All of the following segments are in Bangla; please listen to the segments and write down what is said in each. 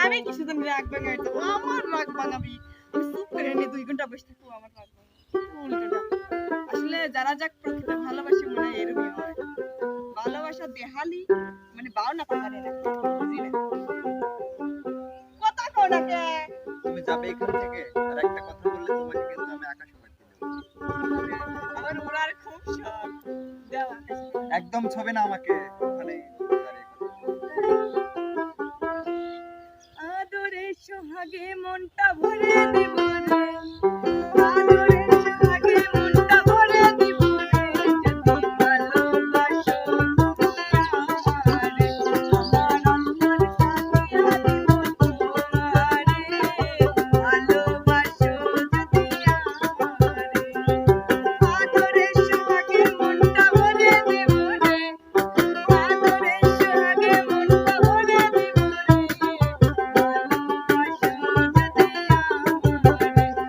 আমি কিছু দিন রাগ ভাঙাইতো আমার রাগ ভাঙাবি আমি চুপ করে নি 2 ঘন্টা বসে থাকবো আমার রাগ ভাঙাবি উল্টোটা আসলে যারা যাক প্রকৃত ভালোবাসে মনে হয় এরকমই হয় ভালোবাসা দেহালি মানে বাও না পারে না বুঝি না কথা কও না কে তুমি যাবে এখান থেকে আর একটা কথা বললে তোমাকে কিন্তু আমি আকাশে পাঠিয়ে দেবো। আমার উড়ার খুব শখ দাও আকাশে একদম ছবে না আমাকে ওখানে দাঁড়িয়ে আদরে সোহাগে মনটা ভরে দেব রে আদরে সোহাগে মনটা ভরে দেব রে যদি ভালোবাসো আমারে আমার অন্তর কাঁদিয়া দেব তোমারে ভালোবাসো যদি আমারে আদরে সোহাগে মনটা ভরে দেব রে আদরে সোহাগে মনটা ভরে দেব রে ভালোবাসো যদি আমারে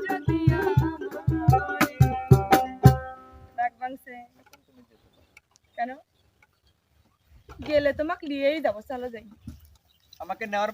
যদি আমায়। রাগ ভাঙছে? কেন? গেলে তোমাকে নিয়েই যাবো, চলো যাই। আমাকে নেওয়ার